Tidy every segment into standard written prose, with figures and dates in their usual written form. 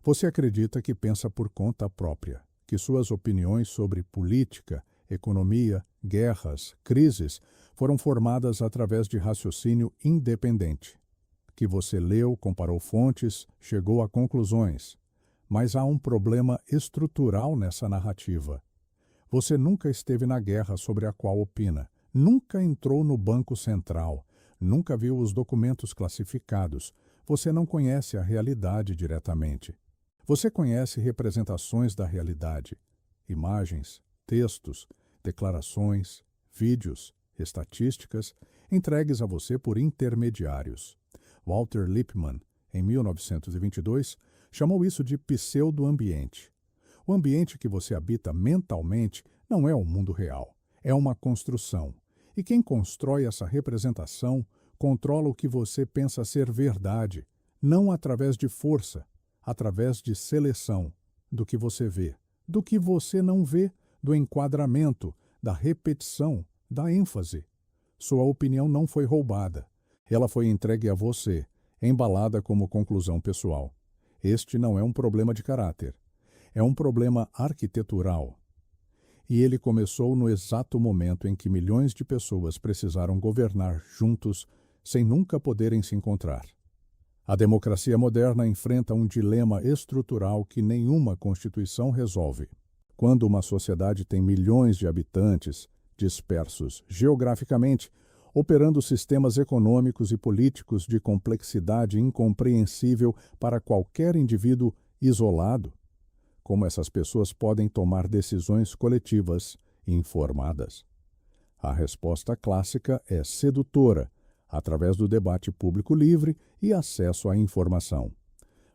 Você acredita que pensa por conta própria, que suas opiniões sobre política, economia, guerras, crises foram formadas através de raciocínio independente, que você leu, comparou fontes, chegou a conclusões. Mas há um problema estrutural nessa narrativa. Você nunca esteve na guerra sobre a qual opina, nunca entrou no Banco Central, nunca viu os documentos classificados, você não conhece a realidade diretamente. Você conhece representações da realidade, imagens, textos, declarações, vídeos, estatísticas, entregues a você por intermediários. Walter Lippmann, em 1922, chamou isso de pseudo-ambiente. O ambiente que você habita mentalmente não é o mundo real, é uma construção. E quem constrói essa representação controla o que você pensa ser verdade, não através de força, através de seleção, do que você vê, do que você não vê, do enquadramento, da repetição, da ênfase. Sua opinião não foi roubada. Ela foi entregue a você, embalada como conclusão pessoal. Este não é um problema de caráter. É um problema arquitetural. E ele começou no exato momento em que milhões de pessoas precisaram governar juntos sem nunca poderem se encontrar. A democracia moderna enfrenta um dilema estrutural que nenhuma constituição resolve. Quando uma sociedade tem milhões de habitantes, dispersos geograficamente, operando sistemas econômicos e políticos de complexidade incompreensível para qualquer indivíduo isolado, como essas pessoas podem tomar decisões coletivas informadas? A resposta clássica é sedutora, através do debate público livre e acesso à informação.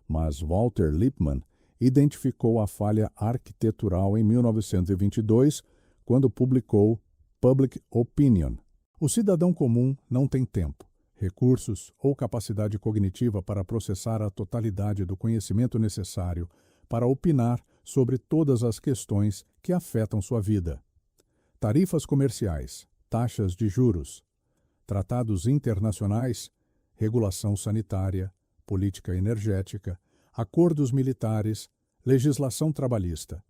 Mas Walter Lippmann identificou a falha arquitetural em 1922, quando publicou Public Opinion. O cidadão comum não tem tempo, recursos ou capacidade cognitiva para processar a totalidade do conhecimento necessário para opinar sobre todas as questões que afetam sua vida. Tarifas comerciais, taxas de juros, tratados internacionais, regulação sanitária, política energética, acordos militares, legislação trabalhista.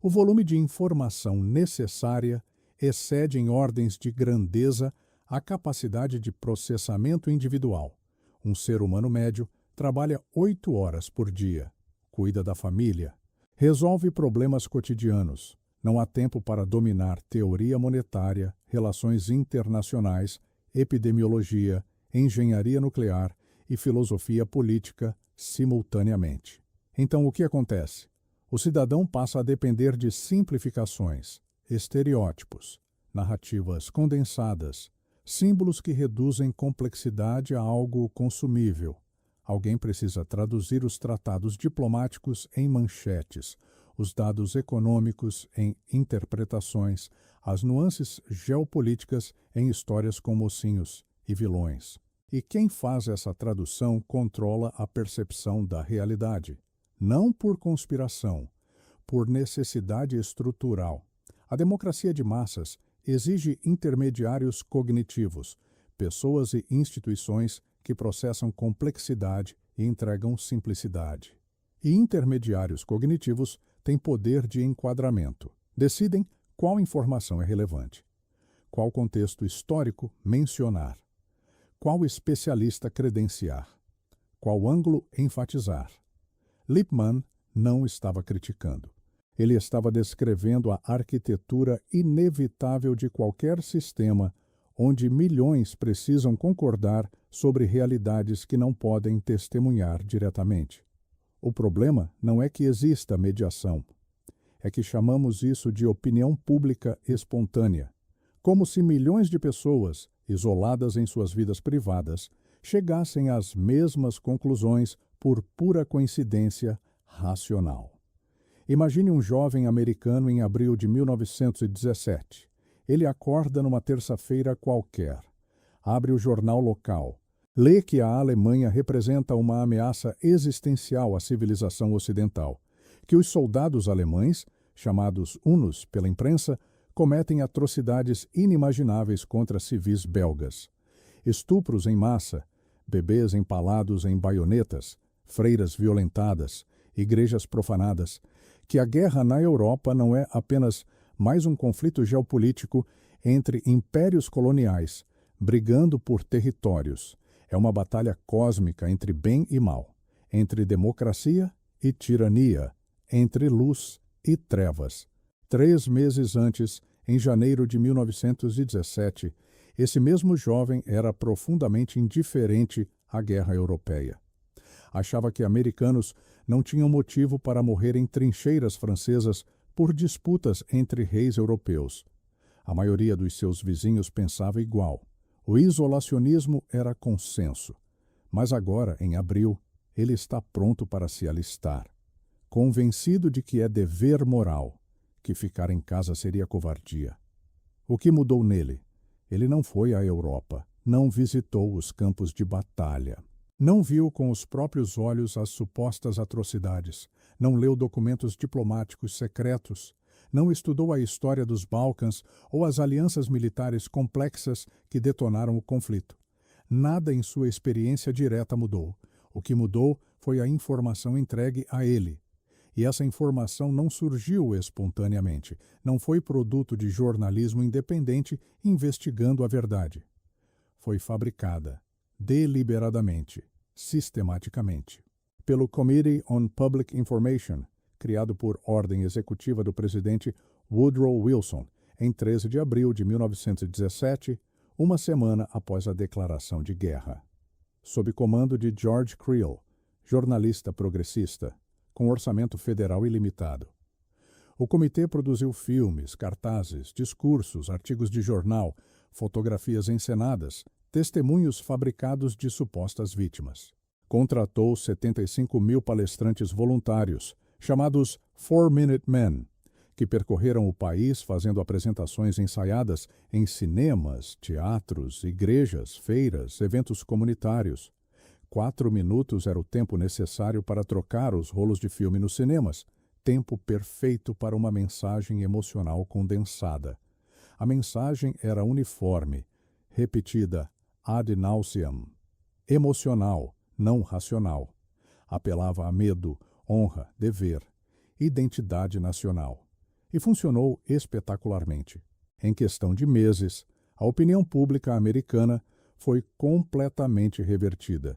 O volume de informação necessária excede em ordens de grandeza a capacidade de processamento individual. Um ser humano médio trabalha 8 horas por dia, cuida da família, resolve problemas cotidianos. Não há tempo para dominar teoria monetária, relações internacionais, epidemiologia, engenharia nuclear e filosofia política simultaneamente. Então, o que acontece? O cidadão passa a depender de simplificações, estereótipos, narrativas condensadas, símbolos que reduzem complexidade a algo consumível. Alguém precisa traduzir os tratados diplomáticos em manchetes, os dados econômicos em interpretações, as nuances geopolíticas em histórias com mocinhos e vilões. E quem faz essa tradução controla a percepção da realidade, não por conspiração, por necessidade estrutural. A democracia de massas exige intermediários cognitivos, pessoas e instituições que processam complexidade e entregam simplicidade. E intermediários cognitivos têm poder de enquadramento. Decidem qual informação é relevante, qual contexto histórico mencionar, qual especialista credenciar, qual ângulo enfatizar. Lippmann não estava criticando. Ele estava descrevendo a arquitetura inevitável de qualquer sistema onde milhões precisam concordar sobre realidades que não podem testemunhar diretamente. O problema não é que exista mediação, é que chamamos isso de opinião pública espontânea, como se milhões de pessoas, isoladas em suas vidas privadas, chegassem às mesmas conclusões por pura coincidência racional. Imagine um jovem americano em abril de 1917. Ele acorda numa terça-feira qualquer, abre o jornal local, lê que a Alemanha representa uma ameaça existencial à civilização ocidental, que os soldados alemães, chamados hunos pela imprensa, cometem atrocidades inimagináveis contra civis belgas. Estupros em massa, bebês empalados em baionetas, freiras violentadas, igrejas profanadas, que a guerra na Europa não é apenas mais um conflito geopolítico entre impérios coloniais, brigando por territórios. É uma batalha cósmica entre bem e mal, entre democracia e tirania, entre luz e trevas. 3 meses antes, em janeiro de 1917, esse mesmo jovem era profundamente indiferente à guerra europeia. Achava que americanos não tinham motivo para morrer em trincheiras francesas por disputas entre reis europeus. A maioria dos seus vizinhos pensava igual. O isolacionismo era consenso. Mas agora, em abril, ele está pronto para se alistar, convencido de que é dever moral, que ficar em casa seria covardia. O que mudou nele? Ele não foi à Europa, não visitou os campos de batalha, não viu com os próprios olhos as supostas atrocidades, não leu documentos diplomáticos secretos, não estudou a história dos Balcãs ou as alianças militares complexas que detonaram o conflito. Nada em sua experiência direta mudou. O que mudou foi a informação entregue a ele. E essa informação não surgiu espontaneamente, não foi produto de jornalismo independente investigando a verdade. Foi fabricada, deliberadamente, sistematicamente, pelo Committee on Public Information, criado por ordem executiva do presidente Woodrow Wilson, em 13 de abril de 1917, uma semana após a declaração de guerra. Sob comando de George Creel, jornalista progressista, com orçamento federal ilimitado. O comitê produziu filmes, cartazes, discursos, artigos de jornal, fotografias encenadas, testemunhos fabricados de supostas vítimas. Contratou 75 mil palestrantes voluntários, chamados 4-Minute Men, que percorreram o país fazendo apresentações ensaiadas em cinemas, teatros, igrejas, feiras, eventos comunitários. 4 minutos era o tempo necessário para trocar os rolos de filme nos cinemas, tempo perfeito para uma mensagem emocional condensada. A mensagem era uniforme, repetida ad nauseam, emocional, não racional. Apelava a medo, honra, dever, identidade nacional. E funcionou espetacularmente. Em questão de meses, a opinião pública americana foi completamente revertida.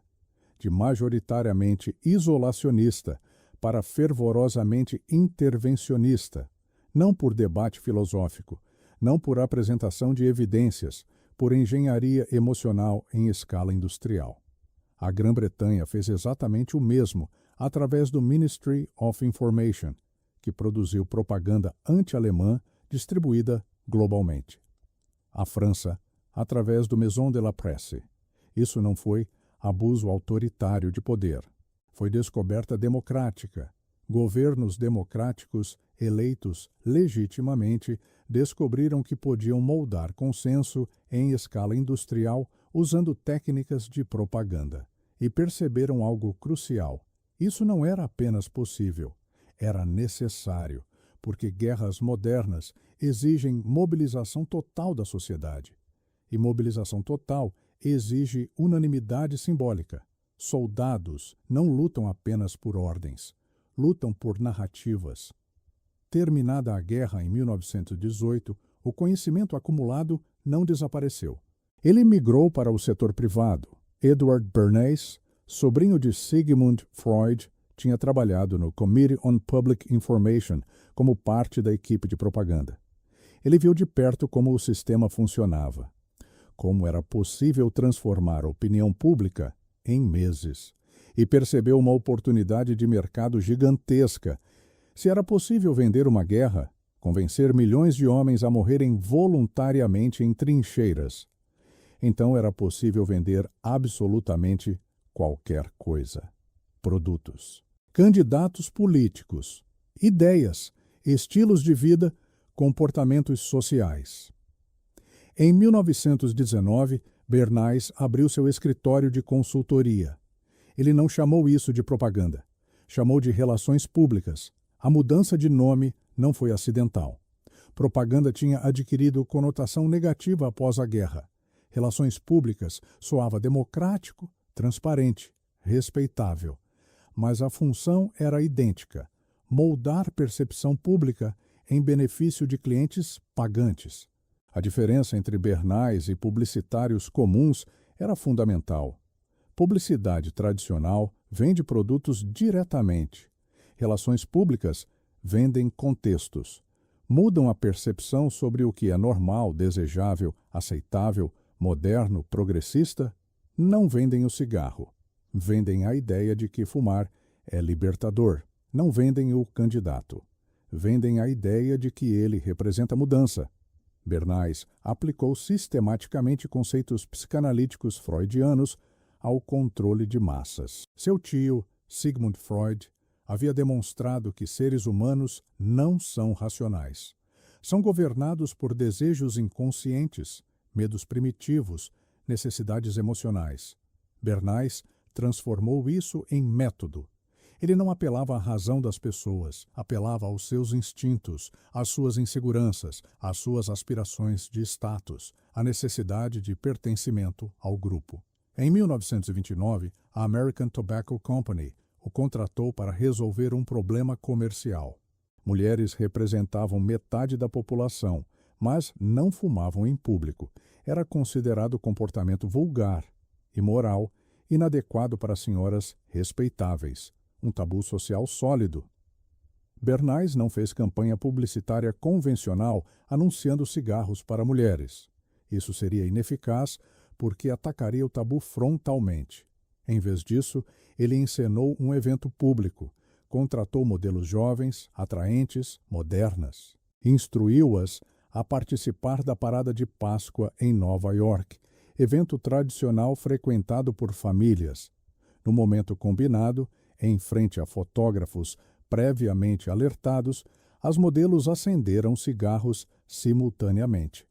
De majoritariamente isolacionista para fervorosamente intervencionista, não por debate filosófico, não por apresentação de evidências, por engenharia emocional em escala industrial. A Grã-Bretanha fez exatamente o mesmo através do Ministry of Information, que produziu propaganda anti-alemã distribuída globalmente. A França, através do Maison de la Presse. Isso não foi abuso autoritário de poder. Foi descoberta democrática. Governos democráticos eleitos legitimamente descobriram que podiam moldar consenso em escala industrial usando técnicas de propaganda. E perceberam algo crucial. Isso não era apenas possível, era necessário, porque guerras modernas exigem mobilização total da sociedade. E mobilização total exige unanimidade simbólica. Soldados não lutam apenas por ordens, lutam por narrativas. Terminada a guerra em 1918, o conhecimento acumulado não desapareceu. Ele migrou para o setor privado. Edward Bernays, sobrinho de Sigmund Freud, tinha trabalhado no Committee on Public Information como parte da equipe de propaganda. Ele viu de perto como o sistema funcionava, como era possível transformar a opinião pública em meses, e percebeu uma oportunidade de mercado gigantesca. Se era possível vender uma guerra, convencer milhões de homens a morrerem voluntariamente em trincheiras, então era possível vender absolutamente qualquer coisa. Produtos, candidatos políticos, ideias, estilos de vida, comportamentos sociais. Em 1919, Bernays abriu seu escritório de consultoria. Ele não chamou isso de propaganda, chamou de relações públicas. A mudança de nome não foi acidental. Propaganda tinha adquirido conotação negativa após a guerra. Relações públicas soava democrático, transparente, respeitável. mas a função era idêntica: moldar percepção pública em benefício de clientes pagantes. A diferença entre Bernays e publicitários comuns era fundamental. Publicidade tradicional vende produtos diretamente. Relações públicas vendem contextos. Mudam a percepção sobre o que é normal, desejável, aceitável, moderno, progressista. Não vendem o cigarro. Vendem a ideia de que fumar é libertador. Não vendem o candidato. Vendem a ideia de que ele representa mudança. Bernays aplicou sistematicamente conceitos psicanalíticos freudianos ao controle de massas. Seu tio, Sigmund Freud, havia demonstrado que seres humanos não são racionais. São governados por desejos inconscientes, medos primitivos, necessidades emocionais. Bernays transformou isso em método. Ele não apelava à razão das pessoas, apelava aos seus instintos, às suas inseguranças, às suas aspirações de status, à necessidade de pertencimento ao grupo. Em 1929, a American Tobacco Company o contratou para resolver um problema comercial. Mulheres representavam metade da população, mas não fumavam em público. Era considerado comportamento vulgar, imoral, inadequado para senhoras respeitáveis. Um tabu social sólido. Bernays não fez campanha publicitária convencional anunciando cigarros para mulheres. Isso seria ineficaz porque atacaria o tabu frontalmente. Em vez disso, ele encenou um evento público, contratou modelos jovens, atraentes, modernas. Instruiu-as a participar da Parada de Páscoa em Nova York, evento tradicional frequentado por famílias. No momento combinado, em frente a fotógrafos previamente alertados, as modelos acenderam cigarros simultaneamente.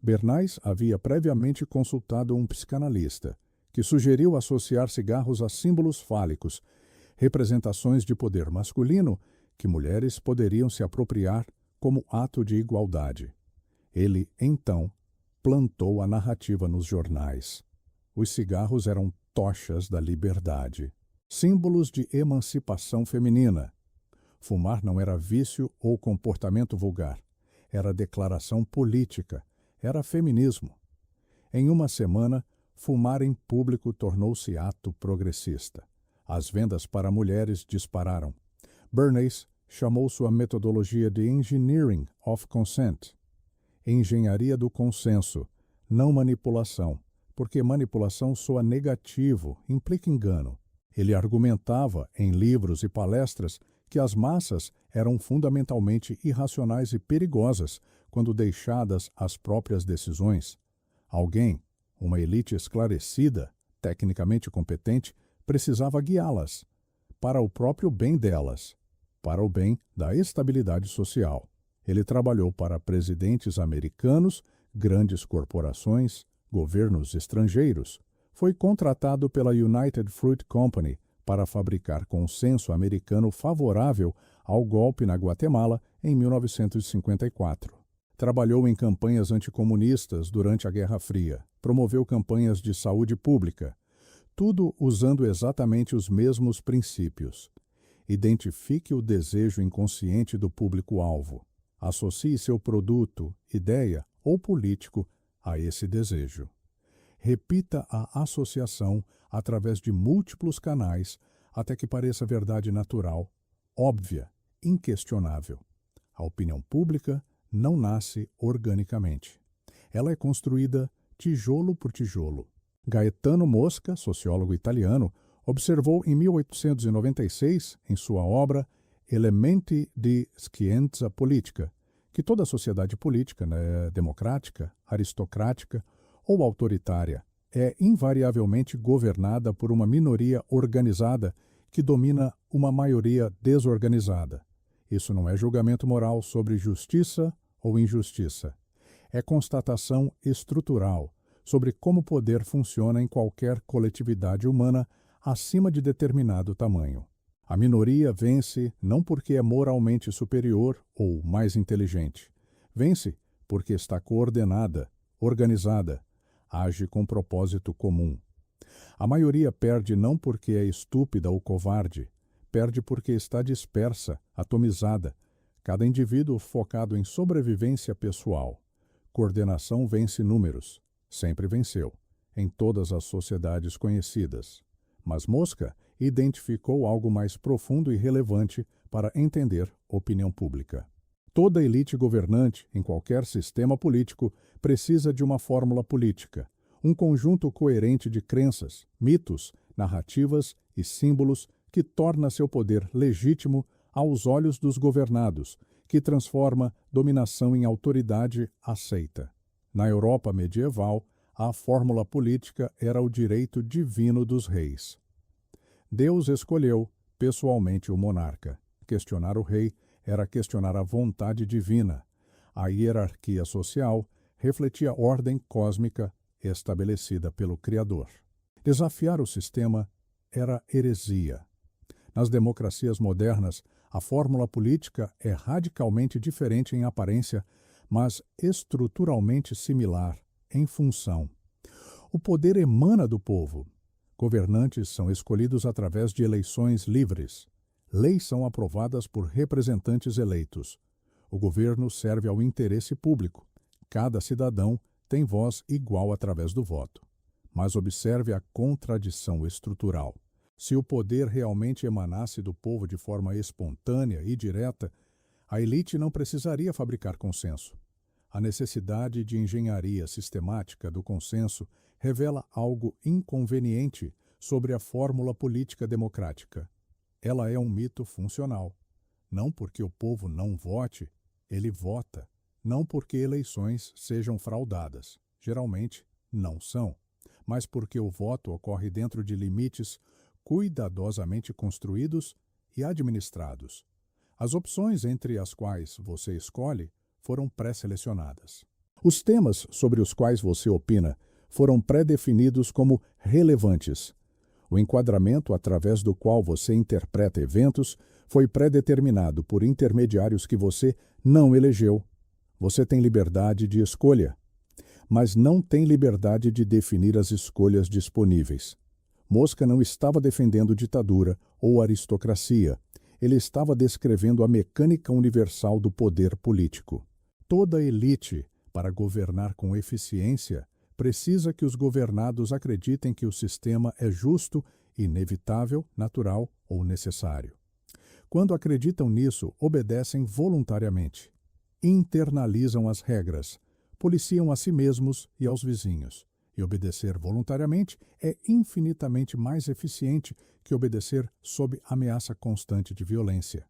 Bernays havia previamente consultado um psicanalista, que sugeriu associar cigarros a símbolos fálicos, representações de poder masculino que mulheres poderiam se apropriar como ato de igualdade. Ele, então, plantou a narrativa nos jornais. Os cigarros eram tochas da liberdade. Símbolos de emancipação feminina. Fumar não era vício ou comportamento vulgar. Era declaração política. Era feminismo. Em uma semana, fumar em público tornou-se ato progressista. As vendas para mulheres dispararam. Bernays chamou sua metodologia de Engineering of Consent. Engenharia do consenso, não manipulação, porque manipulação soa negativo, implica engano. Ele argumentava, em livros e palestras, que as massas eram fundamentalmente irracionais e perigosas quando deixadas às próprias decisões. Alguém, uma elite esclarecida, tecnicamente competente, precisava guiá-las, para o próprio bem delas, para o bem da estabilidade social. Ele trabalhou para presidentes americanos, grandes corporações, governos estrangeiros. Foi contratado pela United Fruit Company para fabricar consenso americano favorável ao golpe na Guatemala em 1954. Trabalhou em campanhas anticomunistas durante a Guerra Fria. Promoveu campanhas de saúde pública. Tudo usando exatamente os mesmos princípios. Identifique o desejo inconsciente do público-alvo. Associe seu produto, ideia ou político a esse desejo. Repita a associação através de múltiplos canais até que pareça verdade natural, óbvia, inquestionável. A opinião pública não nasce organicamente. Ela é construída tijolo por tijolo. Gaetano Mosca, sociólogo italiano, observou em 1896, em sua obra Elementi di Scienza Politica, que toda sociedade política, democrática, aristocrática ou autoritária, é invariavelmente governada por uma minoria organizada que domina uma maioria desorganizada. Isso não é julgamento moral sobre justiça ou injustiça. É constatação estrutural sobre como o poder funciona em qualquer coletividade humana acima de determinado tamanho. A minoria vence não porque é moralmente superior ou mais inteligente. Vence porque está coordenada, organizada, age com propósito comum. A maioria perde não porque é estúpida ou covarde, perde porque está dispersa, atomizada. Cada indivíduo focado em sobrevivência pessoal. Coordenação vence números. Sempre venceu, em todas as sociedades conhecidas. Mas Mosca identificou algo mais profundo e relevante para entender opinião pública. Toda elite governante, em qualquer sistema político, precisa de uma fórmula política, um conjunto coerente de crenças, mitos, narrativas e símbolos que torna seu poder legítimo aos olhos dos governados, que transforma dominação em autoridade aceita. Na Europa medieval, a fórmula política era o direito divino dos reis. Deus escolheu, pessoalmente, o monarca. Questionar o rei era questionar a vontade divina. A hierarquia social refletia a ordem cósmica estabelecida pelo Criador. Desafiar o sistema era heresia. Nas democracias modernas, a fórmula política é radicalmente diferente em aparência, mas estruturalmente similar em função. O poder emana do povo. Governantes são escolhidos através de eleições livres. Leis são aprovadas por representantes eleitos. O governo serve ao interesse público. Cada cidadão tem voz igual através do voto. Mas observe a contradição estrutural. Se o poder realmente emanasse do povo de forma espontânea e direta, a elite não precisaria fabricar consenso. A necessidade de engenharia sistemática do consenso revela algo inconveniente sobre a fórmula política democrática. Ela é um mito funcional. Não porque o povo não vote, ele vota. Não porque eleições sejam fraudadas. Geralmente, não são. Mas porque o voto ocorre dentro de limites cuidadosamente construídos e administrados. As opções entre as quais você escolhe foram pré-selecionadas. Os temas sobre os quais você opina foram pré-definidos como relevantes. O enquadramento através do qual você interpreta eventos foi pré-determinado por intermediários que você não elegeu. Você tem liberdade de escolha, mas não tem liberdade de definir as escolhas disponíveis. Mosca não estava defendendo ditadura ou aristocracia. Ele estava descrevendo a mecânica universal do poder político. Toda elite, para governar com eficiência, precisa que os governados acreditem que o sistema é justo, inevitável, natural ou necessário. Quando acreditam nisso, obedecem voluntariamente. Internalizam as regras, policiam a si mesmos e aos vizinhos. E obedecer voluntariamente é infinitamente mais eficiente que obedecer sob ameaça constante de violência.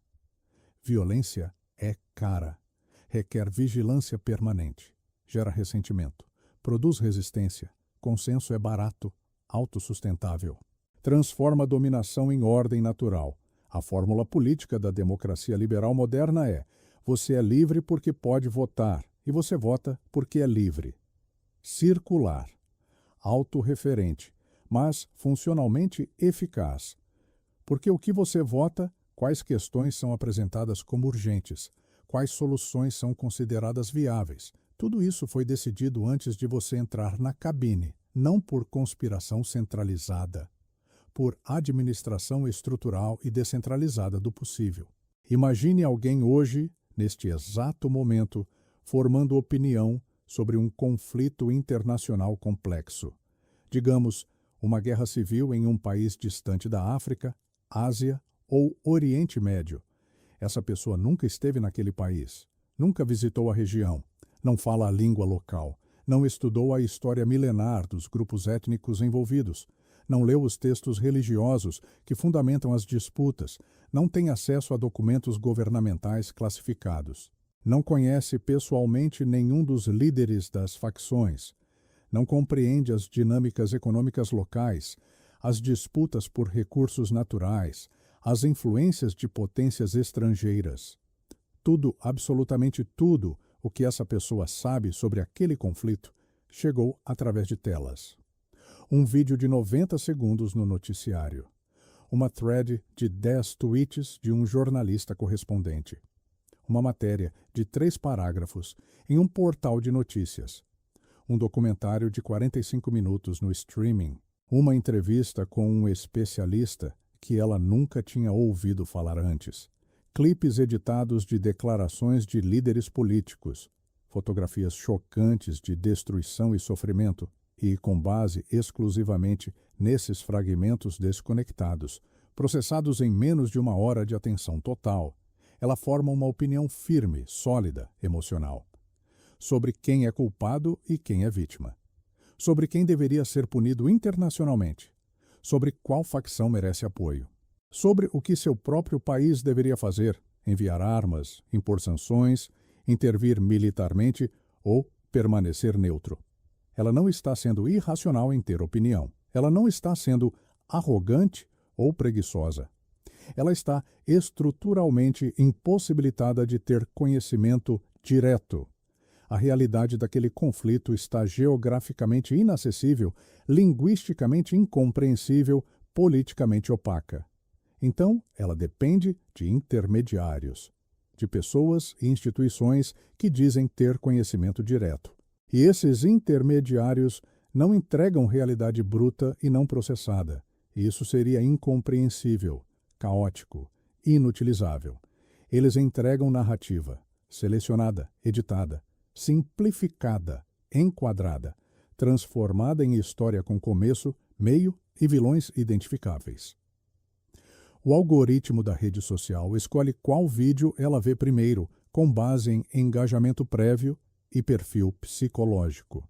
Violência é cara, requer vigilância permanente, gera ressentimento, produz resistência, consenso é barato, autossustentável. Transforma a dominação em ordem natural. A fórmula política da democracia liberal moderna é: você é livre porque pode votar, e você vota porque é livre. Circular. Autorreferente, mas funcionalmente eficaz. Porque o que você vota, quais questões são apresentadas como urgentes, quais soluções são consideradas viáveis. Tudo isso foi decidido antes de você entrar na cabine, não por conspiração centralizada, por administração estrutural e descentralizada do possível. Imagine alguém hoje, neste exato momento, formando opinião sobre um conflito internacional complexo. Digamos, uma guerra civil em um país distante da África, Ásia ou Oriente Médio. Essa pessoa nunca esteve naquele país, nunca visitou a região, não fala a língua local, não estudou a história milenar dos grupos étnicos envolvidos, não leu os textos religiosos que fundamentam as disputas, não tem acesso a documentos governamentais classificados. Não conhece pessoalmente nenhum dos líderes das facções. Não compreende as dinâmicas econômicas locais, as disputas por recursos naturais, as influências de potências estrangeiras. Tudo, absolutamente tudo, o que essa pessoa sabe sobre aquele conflito chegou através de telas. Um vídeo de 90 segundos no noticiário. Uma thread de 10 tweets de um jornalista correspondente. Uma matéria de 3 parágrafos em um portal de notícias. Um documentário de 45 minutos no streaming. Uma entrevista com um especialista que ela nunca tinha ouvido falar antes. Clipes editados de declarações de líderes políticos, fotografias chocantes de destruição e sofrimento, e com base exclusivamente nesses fragmentos desconectados, processados em menos de uma hora de atenção total, ela forma uma opinião firme, sólida, emocional, sobre quem é culpado e quem é vítima, sobre quem deveria ser punido internacionalmente, sobre qual facção merece apoio, sobre o que seu próprio país deveria fazer, enviar armas, impor sanções, intervir militarmente ou permanecer neutro. Ela não está sendo irracional em ter opinião. Ela não está sendo arrogante ou preguiçosa. Ela está estruturalmente impossibilitada de ter conhecimento direto. A realidade daquele conflito está geograficamente inacessível, linguisticamente incompreensível, politicamente opaca. Então, ela depende de intermediários, de pessoas e instituições que dizem ter conhecimento direto. E esses intermediários não entregam realidade bruta e não processada. Isso seria incompreensível, caótico, inutilizável. Eles entregam narrativa, selecionada, editada, simplificada, enquadrada, transformada em história com começo, meio e vilões identificáveis. O algoritmo da rede social escolhe qual vídeo ela vê primeiro, com base em engajamento prévio e perfil psicológico.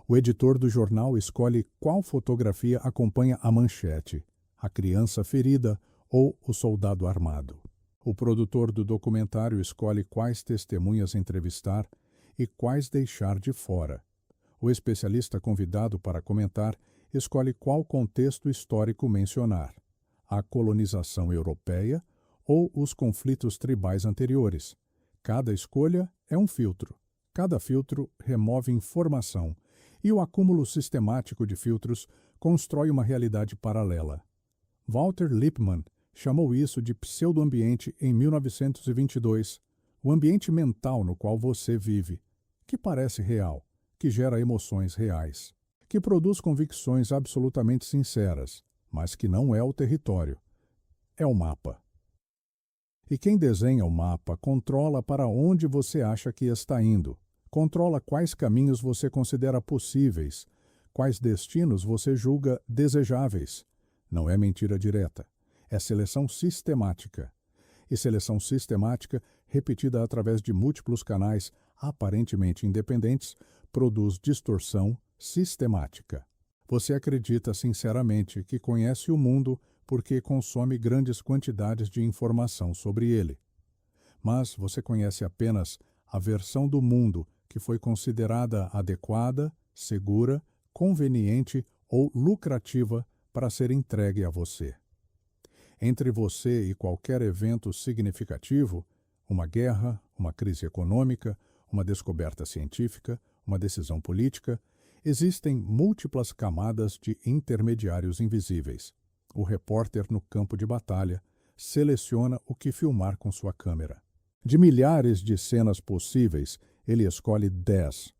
O editor do jornal escolhe qual fotografia acompanha a manchete, a criança ferida ou o soldado armado. O produtor do documentário escolhe quais testemunhas entrevistar e quais deixar de fora. O especialista convidado para comentar escolhe qual contexto histórico mencionar, a colonização europeia ou os conflitos tribais anteriores. Cada escolha é um filtro. Cada filtro remove informação, e o acúmulo sistemático de filtros constrói uma realidade paralela. Walter Lippmann chamou isso de pseudoambiente em 1922, o ambiente mental no qual você vive, que parece real, que gera emoções reais, que produz convicções absolutamente sinceras, mas que não é o território, é o mapa. E quem desenha o mapa controla para onde você acha que está indo, controla quais caminhos você considera possíveis, quais destinos você julga desejáveis. Não é mentira direta, é seleção sistemática. E seleção sistemática, repetida através de múltiplos canais aparentemente independentes, produz distorção sistemática. Você acredita sinceramente que conhece o mundo porque consome grandes quantidades de informação sobre ele. Mas você conhece apenas a versão do mundo que foi considerada adequada, segura, conveniente ou lucrativa para ser entregue a você. Entre você e qualquer evento significativo, uma guerra, uma crise econômica, uma descoberta científica, uma decisão política, existem múltiplas camadas de intermediários invisíveis. O repórter no campo de batalha seleciona o que filmar com sua câmera. De milhares de cenas possíveis, ele escolhe 10.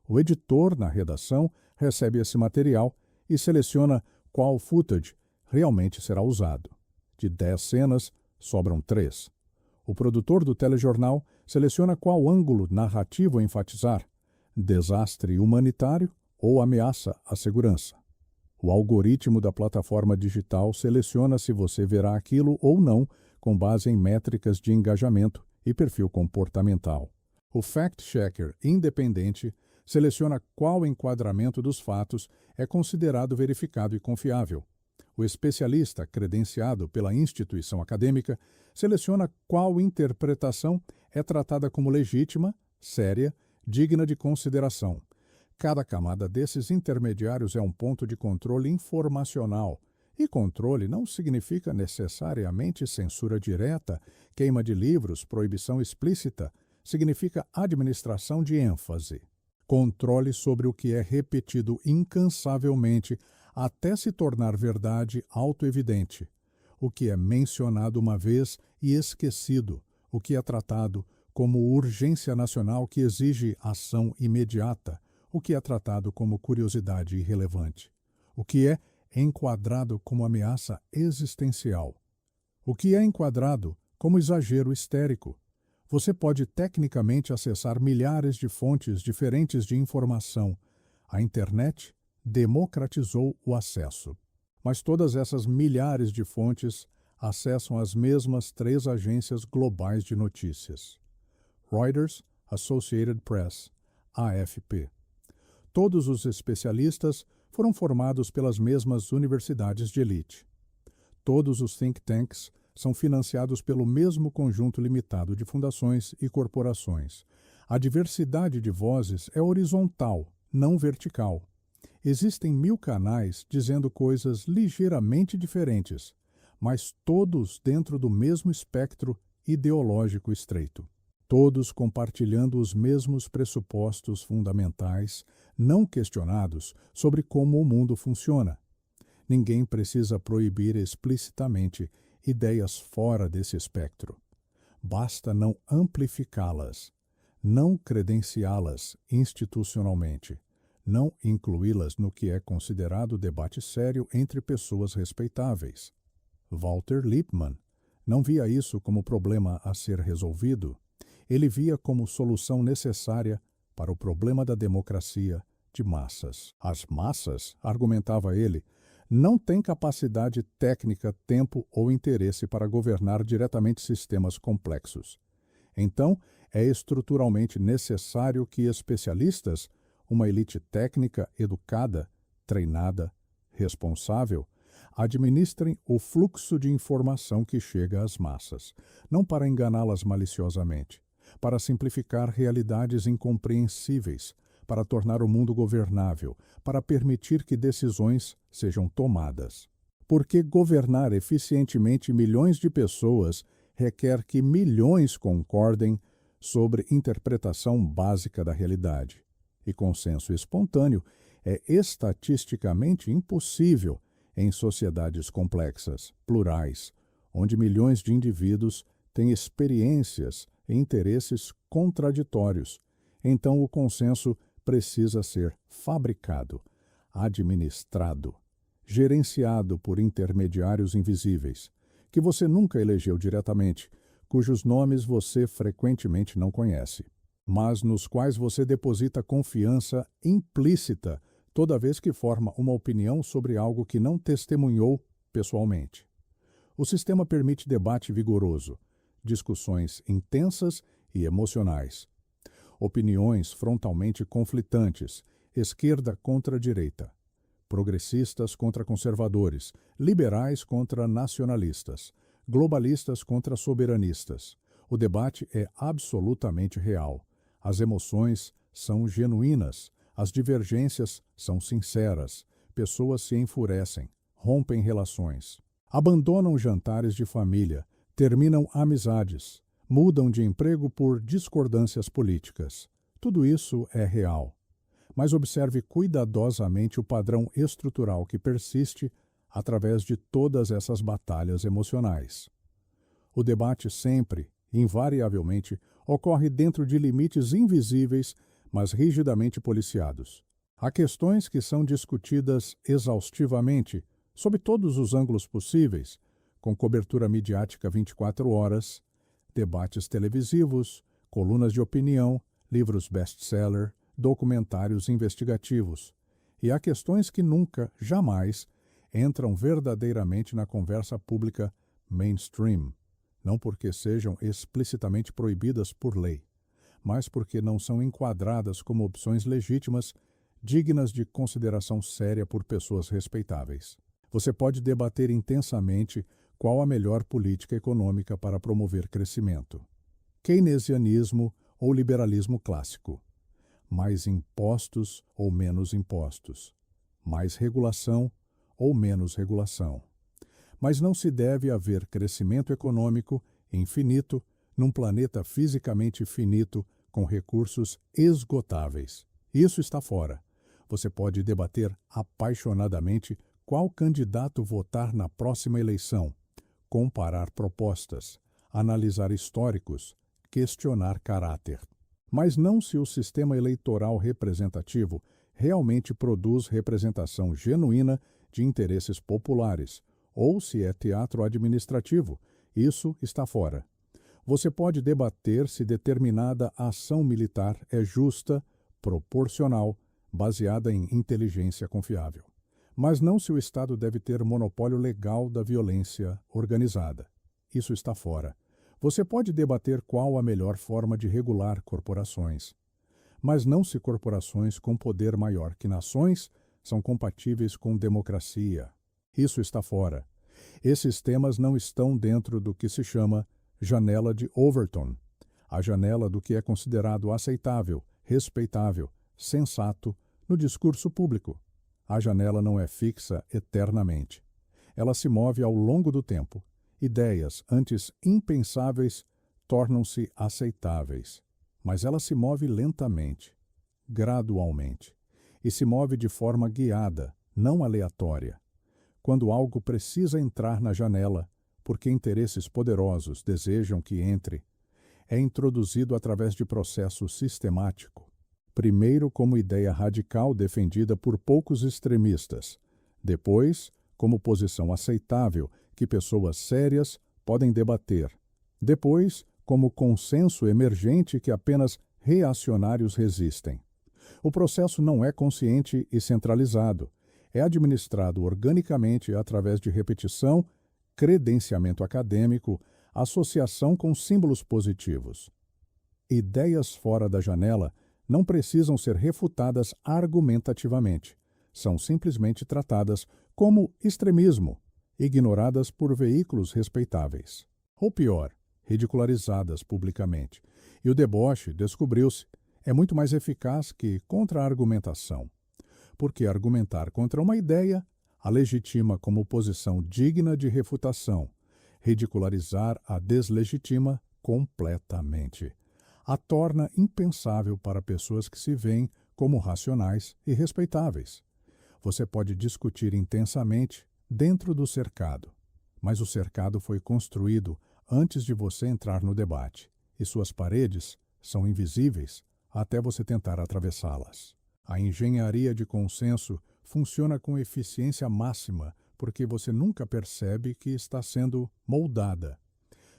O editor na redação recebe esse material e seleciona qual footage realmente será usado. De 10 cenas, sobram 3. O produtor do telejornal seleciona qual ângulo narrativo enfatizar: desastre humanitário ou ameaça à segurança. O algoritmo da plataforma digital seleciona se você verá aquilo ou não com base em métricas de engajamento e perfil comportamental. O fact-checker independente seleciona qual enquadramento dos fatos é considerado verificado e confiável. O especialista credenciado pela instituição acadêmica seleciona qual interpretação é tratada como legítima, séria, digna de consideração. Cada camada desses intermediários é um ponto de controle informacional. E controle não significa necessariamente censura direta, queima de livros, proibição explícita. Significa administração de ênfase. Controle sobre o que é repetido incansavelmente até se tornar verdade autoevidente. O que é mencionado uma vez e esquecido. O que é tratado como urgência nacional que exige ação imediata. O que é tratado como curiosidade irrelevante. O que é é enquadrado como ameaça existencial. O que é enquadrado como exagero histérico. Você pode tecnicamente acessar milhares de fontes diferentes de informação. A internet democratizou o acesso. Mas todas essas milhares de fontes acessam as mesmas 3 agências globais de notícias: Reuters, Associated Press, AFP. Todos os especialistas foram formados pelas mesmas universidades de elite. Todos os think tanks são financiados pelo mesmo conjunto limitado de fundações e corporações. A diversidade de vozes é horizontal, não vertical. Existem 1000 canais dizendo coisas ligeiramente diferentes, mas todos dentro do mesmo espectro ideológico estreito. Todos compartilhando os mesmos pressupostos fundamentais, não questionados, sobre como o mundo funciona. Ninguém precisa proibir explicitamente ideias fora desse espectro. Basta não amplificá-las, não credenciá-las institucionalmente, não incluí-las no que é considerado debate sério entre pessoas respeitáveis. Walter Lippmann não via isso como problema a ser resolvido. Ele via como solução necessária para o problema da democracia de massas. As massas, argumentava ele, não têm capacidade técnica, tempo ou interesse para governar diretamente sistemas complexos. Então, é estruturalmente necessário que especialistas, uma elite técnica educada, treinada, responsável, administrem o fluxo de informação que chega às massas, não para enganá-las maliciosamente, para simplificar realidades incompreensíveis, para tornar o mundo governável, para permitir que decisões sejam tomadas. Porque governar eficientemente milhões de pessoas requer que milhões concordem sobre interpretação básica da realidade. E consenso espontâneo é estatisticamente impossível em sociedades complexas, plurais, onde milhões de indivíduos têm experiências e interesses contraditórios. Então o consenso precisa ser fabricado, administrado, gerenciado por intermediários invisíveis, que você nunca elegeu diretamente, cujos nomes você frequentemente não conhece, mas nos quais você deposita confiança implícita toda vez que forma uma opinião sobre algo que não testemunhou pessoalmente. O sistema permite debate vigoroso, discussões intensas e emocionais, opiniões frontalmente conflitantes, esquerda contra direita, progressistas contra conservadores, liberais contra nacionalistas, globalistas contra soberanistas. O debate é absolutamente real. As emoções são genuínas, as divergências são sinceras, pessoas se enfurecem, rompem relações, abandonam jantares de família, terminam amizades, mudam de emprego por discordâncias políticas. Tudo isso é real. Mas observe cuidadosamente o padrão estrutural que persiste através de todas essas batalhas emocionais. O debate sempre, invariavelmente, ocorre dentro de limites invisíveis, mas rigidamente policiados. Há questões que são discutidas exaustivamente, sob todos os ângulos possíveis, com cobertura midiática 24 horas, debates televisivos, colunas de opinião, livros best-seller, documentários investigativos. E há questões que nunca, jamais, entram verdadeiramente na conversa pública mainstream, não porque sejam explicitamente proibidas por lei, mas porque não são enquadradas como opções legítimas, dignas de consideração séria por pessoas respeitáveis. Você pode debater intensamente qual a melhor política econômica para promover crescimento: keynesianismo ou liberalismo clássico, mais impostos ou menos impostos, mais regulação ou menos regulação. Mas não se deve haver crescimento econômico infinito num planeta fisicamente finito com recursos esgotáveis. Isso está fora. Você pode debater apaixonadamente qual candidato votar na próxima eleição, comparar propostas, analisar históricos, questionar caráter. Mas não se o sistema eleitoral representativo realmente produz representação genuína de interesses populares, ou se é teatro administrativo. Isso está fora. Você pode debater se determinada ação militar é justa, proporcional, baseada em inteligência confiável. Mas não se o Estado deve ter monopólio legal da violência organizada. Isso está fora. Você pode debater qual a melhor forma de regular corporações. Mas não se corporações com poder maior que nações são compatíveis com democracia. Isso está fora. Esses temas não estão dentro do que se chama janela de Overton, a janela do que é considerado aceitável, respeitável, sensato no discurso público. A janela não é fixa eternamente. Ela se move ao longo do tempo. Ideias antes impensáveis tornam-se aceitáveis. Mas ela se move lentamente, gradualmente, e se move de forma guiada, não aleatória. Quando algo precisa entrar na janela, porque interesses poderosos desejam que entre, é introduzido através de processo sistemático. Primeiro como ideia radical defendida por poucos extremistas, depois como posição aceitável que pessoas sérias podem debater, depois como consenso emergente que apenas reacionários resistem. O processo não é consciente e centralizado, é administrado organicamente através de repetição, credenciamento acadêmico, associação com símbolos positivos. Ideias fora da janela não precisam ser refutadas argumentativamente. São simplesmente tratadas como extremismo, ignoradas por veículos respeitáveis. Ou pior, ridicularizadas publicamente. E o deboche, descobriu-se, é muito mais eficaz que contra-argumentação. Porque argumentar contra uma ideia a legitima como posição digna de refutação. Ridicularizar a deslegitima completamente. A torna impensável para pessoas que se veem como racionais e respeitáveis. Você pode discutir intensamente dentro do cercado, mas o cercado foi construído antes de você entrar no debate, e suas paredes são invisíveis até você tentar atravessá-las. A engenharia de consenso funciona com eficiência máxima porque você nunca percebe que está sendo moldada.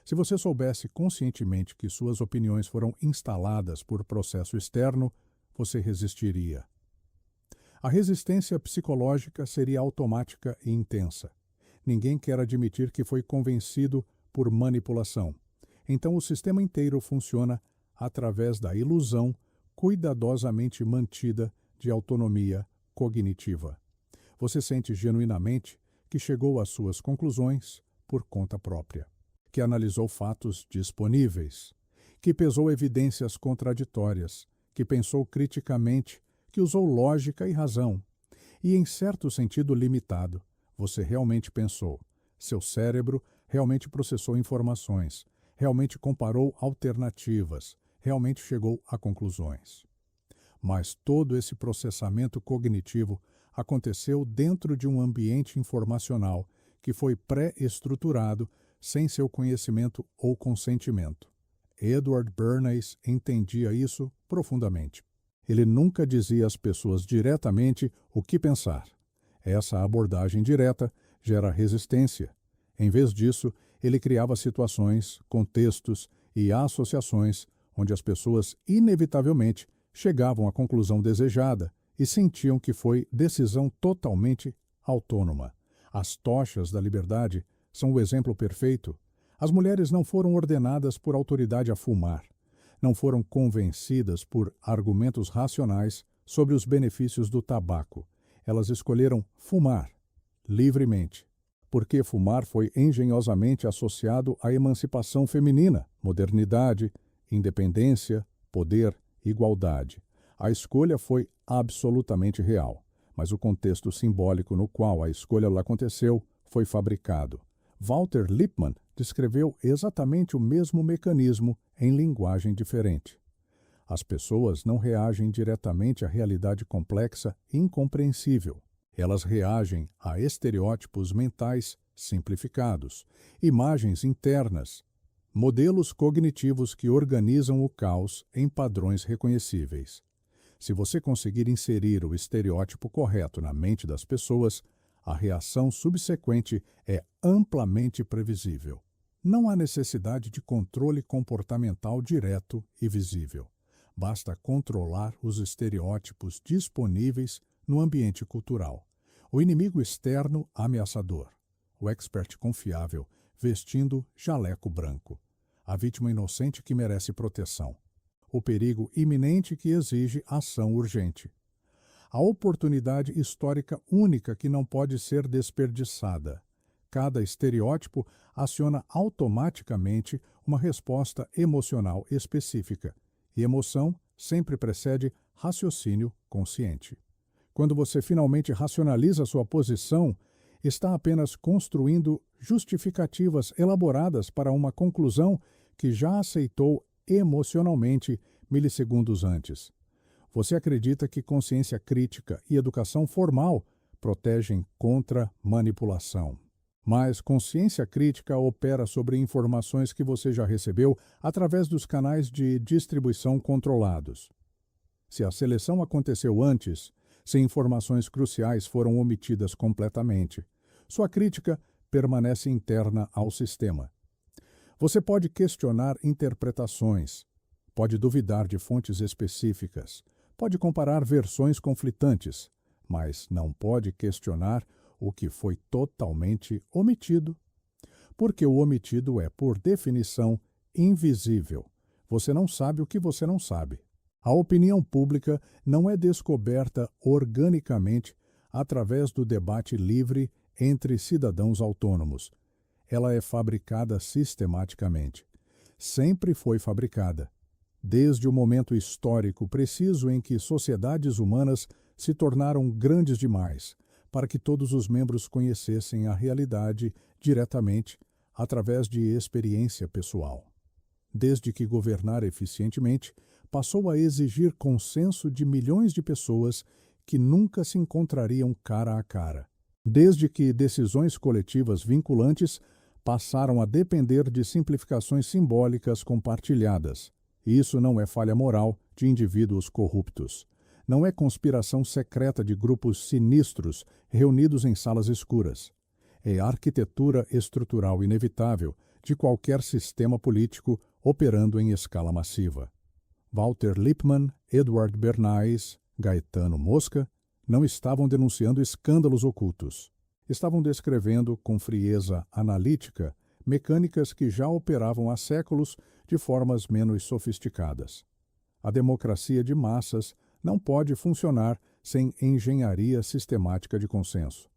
Se você soubesse conscientemente que suas opiniões foram instaladas por processo externo, você resistiria. A resistência psicológica seria automática e intensa. Ninguém quer admitir que foi convencido por manipulação. Então o sistema inteiro funciona através da ilusão cuidadosamente mantida de autonomia cognitiva. Você sente genuinamente que chegou às suas conclusões por conta própria, que analisou fatos disponíveis, que pesou evidências contraditórias, que pensou criticamente, que usou lógica e razão. E, em certo sentido limitado, você realmente pensou. Seu cérebro realmente processou informações, realmente comparou alternativas, realmente chegou a conclusões. Mas todo esse processamento cognitivo aconteceu dentro de um ambiente informacional que foi pré-estruturado sem seu conhecimento ou consentimento. Edward Bernays entendia isso profundamente. Ele nunca dizia às pessoas diretamente o que pensar. Essa abordagem direta gera resistência. Em vez disso, ele criava situações, contextos e associações onde as pessoas inevitavelmente chegavam à conclusão desejada e sentiam que foi decisão totalmente autônoma. As tochas da liberdade são o exemplo perfeito. As mulheres não foram ordenadas por autoridade a fumar. Não foram convencidas por argumentos racionais sobre os benefícios do tabaco. Elas escolheram fumar, livremente, porque fumar foi engenhosamente associado à emancipação feminina, modernidade, independência, poder, igualdade. A escolha foi absolutamente real, mas o contexto simbólico no qual a escolha aconteceu foi fabricado. Walter Lippmann descreveu exatamente o mesmo mecanismo em linguagem diferente. As pessoas não reagem diretamente à realidade complexa e incompreensível. Elas reagem a estereótipos mentais simplificados, imagens internas, modelos cognitivos que organizam o caos em padrões reconhecíveis. Se você conseguir inserir o estereótipo correto na mente das pessoas, A reação subsequente é amplamente previsível. Não há necessidade de controle comportamental direto e visível. Basta controlar os estereótipos disponíveis no ambiente cultural. O inimigo externo ameaçador. O expert confiável vestindo jaleco branco. A vítima inocente que merece proteção. O perigo iminente que exige ação urgente. A oportunidade histórica única que não pode ser desperdiçada. Cada estereótipo aciona automaticamente uma resposta emocional específica, e emoção sempre precede raciocínio consciente. Quando você finalmente racionaliza sua posição, está apenas construindo justificativas elaboradas para uma conclusão que já aceitou emocionalmente milissegundos antes. Você acredita que consciência crítica e educação formal protegem contra manipulação. Mas consciência crítica opera sobre informações que você já recebeu através dos canais de distribuição controlados. Se a seleção aconteceu antes, se informações cruciais foram omitidas completamente, sua crítica permanece interna ao sistema. Você pode questionar interpretações, pode duvidar de fontes específicas, pode comparar versões conflitantes, mas não pode questionar o que foi totalmente omitido. Porque o omitido é, por definição, invisível. Você não sabe o que você não sabe. A opinião pública não é descoberta organicamente através do debate livre entre cidadãos autônomos. Ela é fabricada sistematicamente. Sempre foi fabricada. Desde o momento histórico preciso em que sociedades humanas se tornaram grandes demais, para que todos os membros conhecessem a realidade diretamente através de experiência pessoal. Desde que governar eficientemente passou a exigir consenso de milhões de pessoas que nunca se encontrariam cara a cara. Desde que decisões coletivas vinculantes passaram a depender de simplificações simbólicas compartilhadas. Isso não é falha moral de indivíduos corruptos. Não é conspiração secreta de grupos sinistros reunidos em salas escuras. É arquitetura estrutural inevitável de qualquer sistema político operando em escala massiva. Walter Lippmann, Edward Bernays, Gaetano Mosca não estavam denunciando escândalos ocultos. Estavam descrevendo, com frieza analítica, mecânicas que já operavam há séculos de formas menos sofisticadas. A democracia de massas não pode funcionar sem engenharia sistemática de consenso,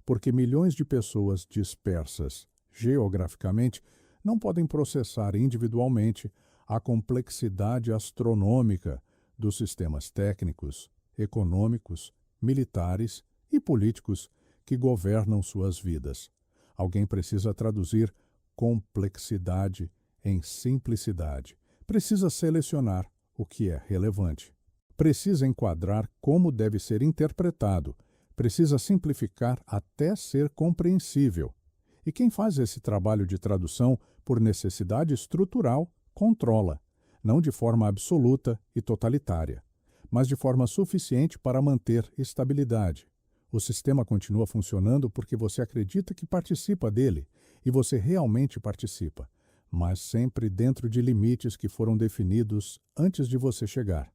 porque milhões de pessoas dispersas geograficamente não podem processar individualmente a complexidade astronômica dos sistemas técnicos, econômicos, militares e políticos que governam suas vidas. Alguém precisa traduzir complexidade em simplicidade. Precisa selecionar o que é relevante. Precisa enquadrar como deve ser interpretado. Precisa simplificar até ser compreensível. E quem faz esse trabalho de tradução por necessidade estrutural, controla, não de forma absoluta e totalitária, mas de forma suficiente para manter estabilidade. O sistema continua funcionando porque você acredita que participa dele, e você realmente participa, mas sempre dentro de limites que foram definidos antes de você chegar.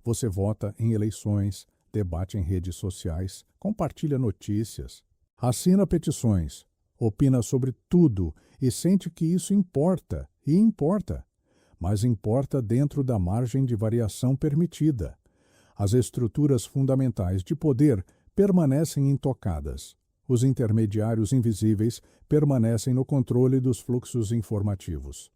Você vota em eleições, debate em redes sociais, compartilha notícias, assina petições, opina sobre tudo e sente que isso importa, e importa, mas importa dentro da margem de variação permitida. As estruturas fundamentais de poder permanecem intocadas. Os intermediários invisíveis permanecem no controle dos fluxos informativos.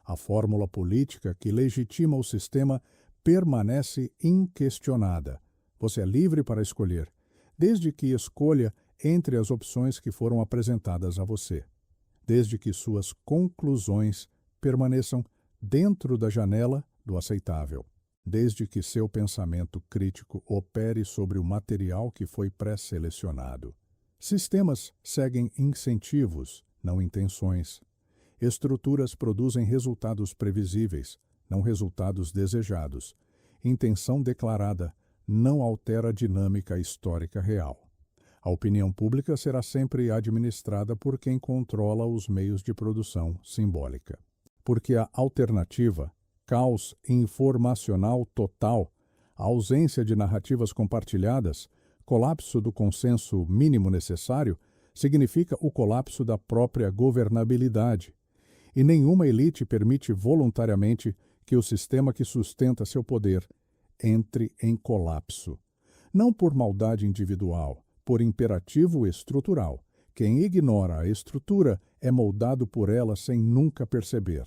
A fórmula política que legitima o sistema permanece inquestionada. Você é livre para escolher, desde que escolha entre as opções que foram apresentadas a você, desde que suas conclusões permaneçam dentro da janela do aceitável, desde que seu pensamento crítico opere sobre o material que foi pré-selecionado. Sistemas seguem incentivos, não intenções. Estruturas produzem resultados previsíveis, não resultados desejados. Intenção declarada não altera a dinâmica histórica real. A opinião pública será sempre administrada por quem controla os meios de produção simbólica. Porque a alternativa, caos informacional total, a ausência de narrativas compartilhadas, colapso do consenso mínimo necessário, significa o colapso da própria governabilidade. E nenhuma elite permite voluntariamente que o sistema que sustenta seu poder entre em colapso. Não por maldade individual, por imperativo estrutural. Quem ignora a estrutura é moldado por ela sem nunca perceber.